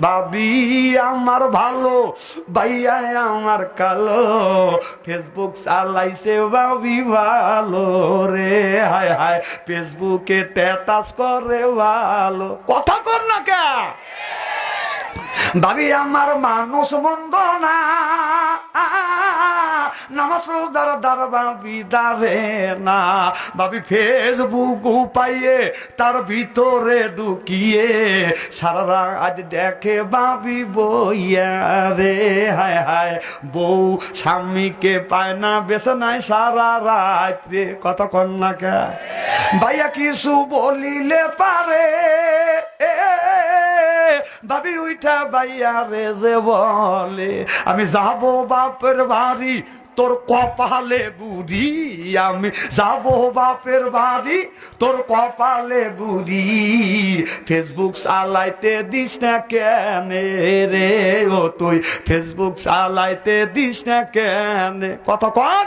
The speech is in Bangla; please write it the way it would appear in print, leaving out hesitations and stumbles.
ভাবি আমার ভালো, ভাইয়া আমার কালো, ফেসবুক চালাইছে ভাবি ভালো রে, হায় হায় ফেসবুকে স্ট্যাটাস করে ভালো। কথা কর না কে ভাবি আমার মানুষ মন্দ না, নামাজ রোজার দ্বার ভাবি দাঁড়ে না, ভাবি ফেসবুক পাইয়ে তার ভিতরে ঢুকিয়ে সারা রাত দেখে ভাবি বইয়া রে, হায় হায় বউ স্বামীকে পায় না বেছে নাই সারা রাত রে। কথা কন না কে ভাইয়া কিছু বলিলে পারে, ভাবি উঠা ভাইয়া রে যে বলে আমি যাব বাপের বাড়ি তোর কপালে গুড়ি, আমি যাব বাপের বাড়ি তোর কপালে গুড়ি, ফেসবুক চালাইতে দিস না কেন রে ও তুই, ফেসবুক চালাইতে দিস না কেন। কত কন